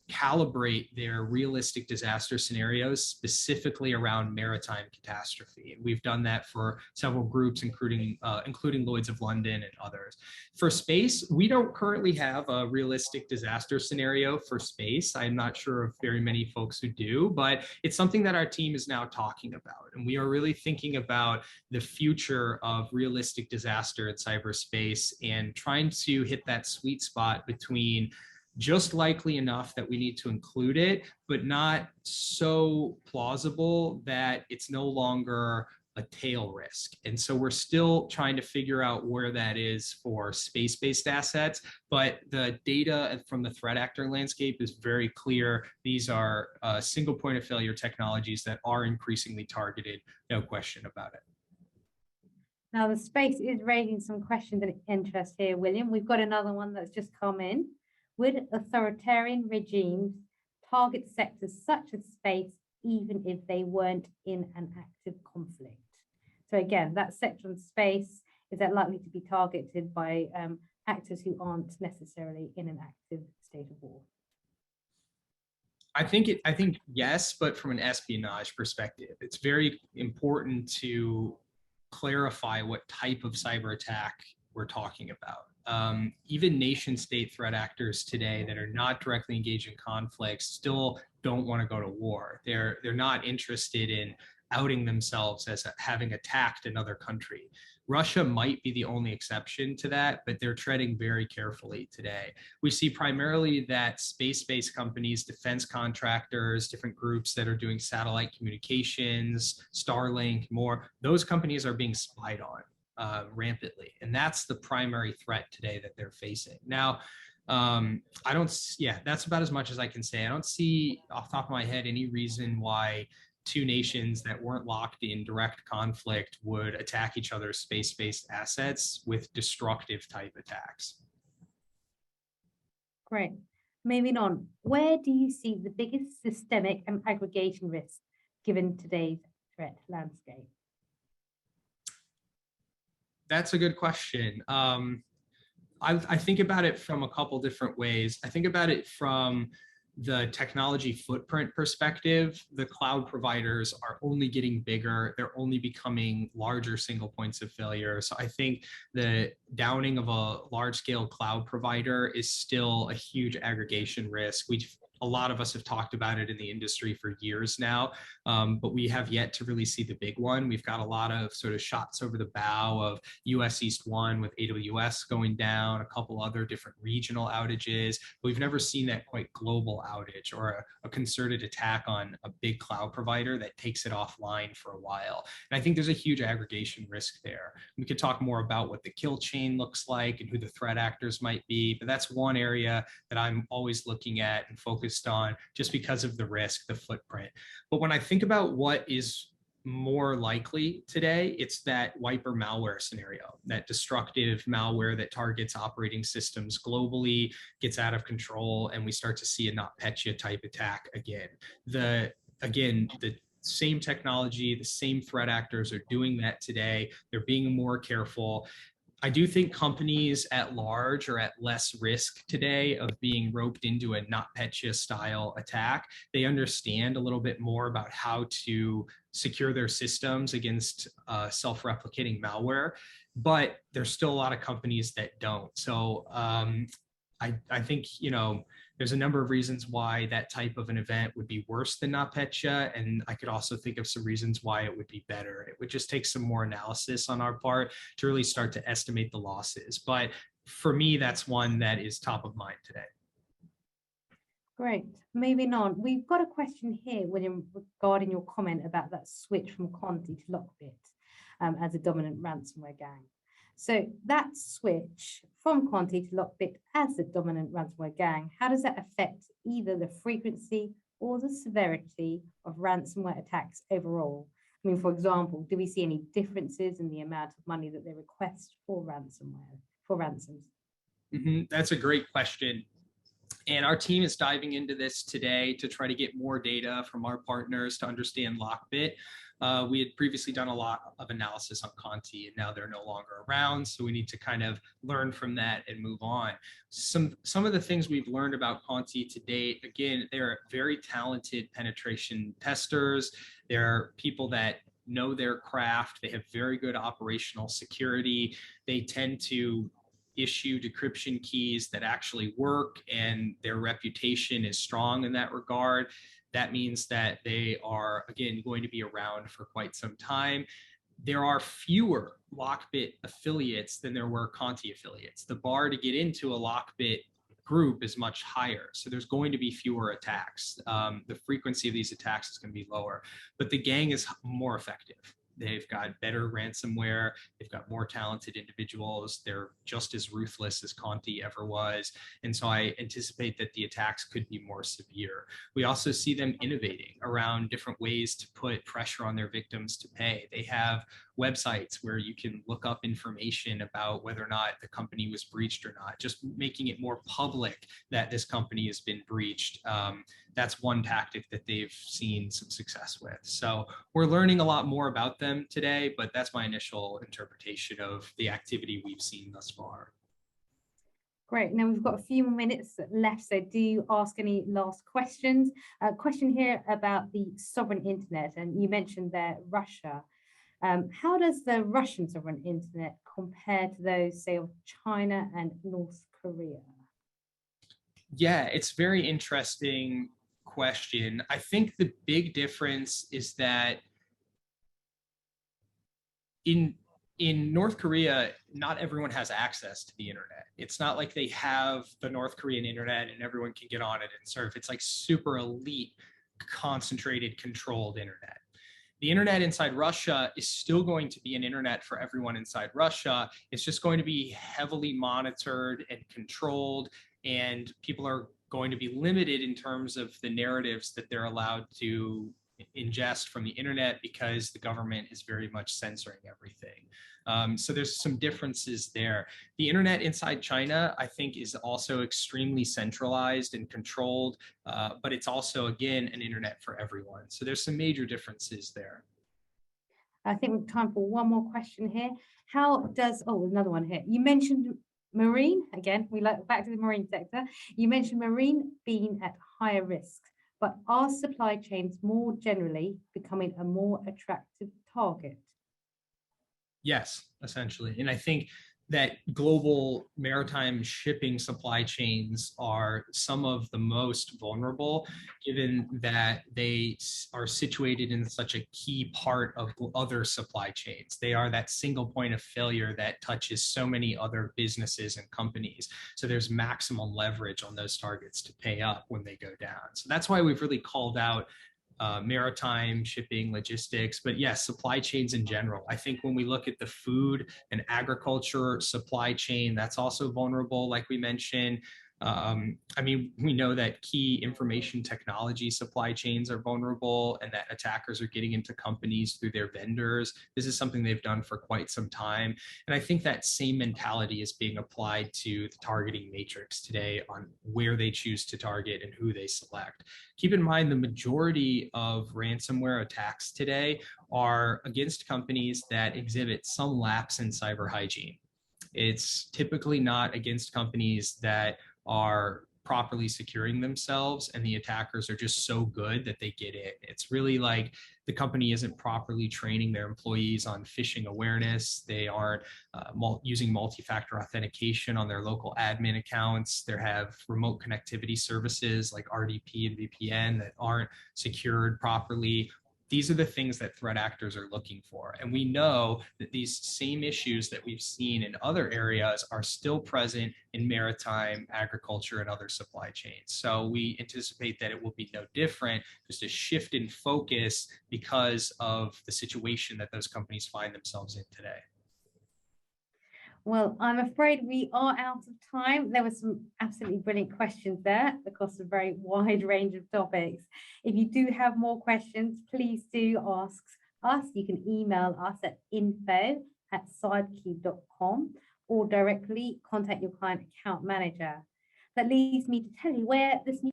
B: calibrate their realistic disaster scenarios specifically around maritime catastrophe. And we've done that for several groups, including Lloyd's of London and others. For space, we don't currently have a realistic disaster scenario for space. I'm not sure of very many folks who do, but it's something that our team is now talking about. And we are really thinking about the future of realistic disaster in cyberspace and trying to hit that sweet spot between just likely enough that we need to include it, but not so plausible that it's no longer a tail risk. And so we're still trying to figure out where that is for space-based assets, but the data from the threat actor landscape is very clear. These are single point of failure technologies that are increasingly targeted, no question about it.
A: Now, the space is raising some questions of interest here, William. We've got another one that's just come in. Would authoritarian regimes target sectors such as space even if they weren't in an active conflict? So again, that sector in space, is that likely to be targeted by actors who aren't necessarily in an active state of war?
B: I think yes, but from an espionage perspective, it's very important to clarify what type of cyber attack we're talking about. Even nation state threat actors today that are not directly engaged in conflicts still don't want to go to war. They're not interested in outing themselves as having attacked another country. Russia might be the only exception to that, but they're treading very carefully today. We see primarily that space-based companies, defense contractors, different groups that are doing satellite communications, Starlink, more, those companies are being spied on rampantly. And that's the primary threat today that they're facing. Now, I don't, yeah, that's about as much as I can say. I don't see off the top of my head any reason why two nations that weren't locked in direct conflict would attack each other's space-based assets with destructive type attacks.
A: Great. Moving on, where do you see the biggest systemic and aggregation risk given today's threat landscape?
B: That's a good question. I think about it from a couple different ways. I think about it from the technology footprint perspective. The cloud providers are only getting bigger. They're only becoming larger single points of failure. So I think the downing of a large scale cloud provider is still a huge aggregation risk. A lot of us have talked about it in the industry for years now, but we have yet to really see the big one. We've got a lot of sort of shots over the bow of US East 1 with AWS going down, a couple other different regional outages, but we've never seen that quite global outage or a concerted attack on a big cloud provider that takes it offline for a while. And I think there's a huge aggregation risk there. We could talk more about what the kill chain looks like and who the threat actors might be, but that's one area that I'm always looking at and focused on just because of the risk, the footprint. But when I think about what is more likely today, it's that wiper malware scenario, that destructive malware that targets operating systems globally, gets out of control, and we start to see a NotPetya type attack again. The same technology, the same threat actors are doing that today. They're being more careful. I do think companies at large are at less risk today of being roped into a NotPetya style attack. They understand a little bit more about how to secure their systems against self-replicating malware, but there's still a lot of companies that don't. So I think, there's a number of reasons why that type of an event would be worse than NotPetya, and I could also think of some reasons why it would be better. It would just take some more analysis on our part to really start to estimate the losses. But for me, that's one that is top of mind today.
A: Great. Moving on, we've got a question here, William, regarding your comment about that switch from Conti to Lockbit as a dominant ransomware gang. So that switch from Conti to Lockbit as the dominant ransomware gang, how does that affect either the frequency or the severity of ransomware attacks overall? I mean, for example, do we see any differences in the amount of money that they request for ransomware, for ransoms?
B: That's a great question. And our team is diving into this today to try to get more data from our partners to understand Lockbit. We had previously done a lot of analysis on Conti, and now they're no longer around. So we need to kind of learn from that and move on. Some of the things we've learned about Conti to date, again, they're very talented penetration testers. They're people that know their craft. They have very good operational security. They tend to issue decryption keys that actually work, and their reputation is strong in that regard. That means that they are, again, going to be around for quite some time. There are fewer Lockbit affiliates than there were Conti affiliates. The bar to get into a Lockbit group is much higher. So there's going to be fewer attacks. The frequency of these attacks is going to be lower, but the gang is more effective. They've got better ransomware. They've got more talented individuals. They're just as ruthless as Conti ever was. And so I anticipate that the attacks could be more severe. We also see them innovating around different ways to put pressure on their victims to pay. They have websites where you can look up information about whether or not the company was breached or not, just making it more public that this company has been breached. That's one tactic that they've seen some success with. So we're learning a lot more about them today, but that's my initial interpretation of the activity we've seen thus far.
A: Great. Now we've got a few more minutes left, so do ask any last questions. A question here about the sovereign internet, and you mentioned there Russia. How does the Russian sovereign internet compare to those, say, of China and North Korea?
B: Yeah, it's a very interesting question. I think the big difference is that in North Korea, not everyone has access to the internet. It's not like they have the North Korean internet and everyone can get on it and surf. It's like super elite, concentrated, controlled internet. The internet inside Russia is still going to be an internet for everyone inside Russia. It's just going to be heavily monitored and controlled, and people are going to be limited in terms of the narratives that they're allowed to ingest from the internet because the government is very much censoring everything. So there's some differences there. The internet inside China, I think, is also extremely centralized and controlled, but it's also, again, an internet for everyone. So there's some major differences there.
A: I think we've time for one more question here. How does, oh, another one here. You mentioned marine, again, we like back to the marine sector. You mentioned marine being at higher risk, but are supply chains more generally becoming a more attractive target?
B: Yes, essentially. And I think that global maritime shipping supply chains are some of the most vulnerable, given that they are situated in such a key part of other supply chains. They are that single point of failure that touches so many other businesses and companies. So there's maximum leverage on those targets to pay up when they go down. So that's why we've really called out maritime shipping, logistics, but yes, supply chains in general. I think when we look at the food and agriculture supply chain, that's also vulnerable, like we mentioned. I mean, we know that key information technology supply chains are vulnerable and that attackers are getting into companies through their vendors. This is something they've done for quite some time. And I think that same mentality is being applied to the targeting matrix today on where they choose to target and who they select. Keep in mind, the majority of ransomware attacks today are against companies that exhibit some lapse in cyber hygiene. It's typically not against companies that are properly securing themselves and the attackers are just so good that they get in. It's really like the company isn't properly training their employees on phishing awareness. They aren't using multi-factor authentication on their local admin accounts. They have remote connectivity services like RDP and VPN that aren't secured properly. These are the things that threat actors are looking for. And we know that these same issues that we've seen in other areas are still present in maritime, agriculture, and other supply chains. So we anticipate that it will be no different, just a shift in focus because of the situation that those companies find themselves in today.
A: Well, I'm afraid we are out of time. There were some absolutely brilliant questions there across a very wide range of topics. If you do have more questions, please do ask us. You can email us at info@cybercube.com or directly contact your client account manager. That leads me to tell you where this new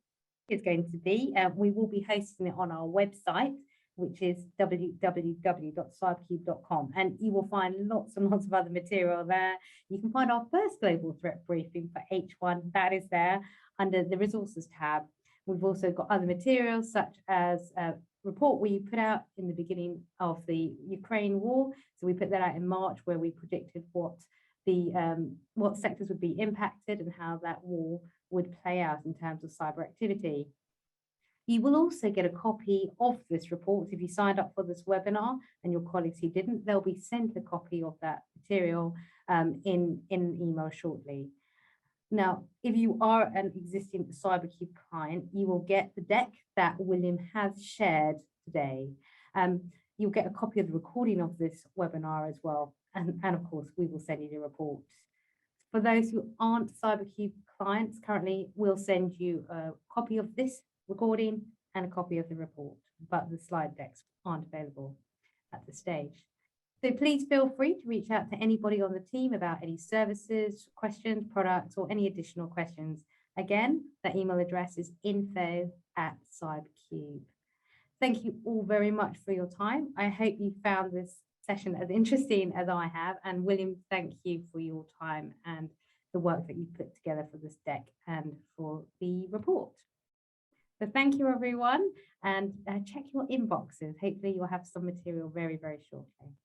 A: is going to be. We will be hosting it on our website, which is www.cybercube.com. And you will find lots and lots of other material there. You can find our first global threat briefing for H1, that is there under the resources tab. We've also got other materials such as a report we put out in the beginning of the Ukraine war. So we put that out in March where we predicted what sectors would be impacted and how that war would play out in terms of cyber activity. You will also get a copy of this report. If you signed up for this webinar and your colleagues who didn't, they'll be sent a copy of that material in an email shortly. Now, if you are an existing CyberCube client, you will get the deck that William has shared today. you'll get a copy of the recording of this webinar as well. And of course, we will send you the report. For those who aren't CyberCube clients currently, we'll send you a copy of this recording and a copy of the report, but the slide decks aren't available at this stage. So please feel free to reach out to anybody on the team about any services, questions, products, or any additional questions. Again, the email address is info@cybercube. Thank you all very much for your time. I hope you found this session as interesting as I have. And William, thank you for your time and the work that you put together for this deck and for the report. So thank you, everyone, and check your inboxes. Hopefully you'll have some material very, very shortly.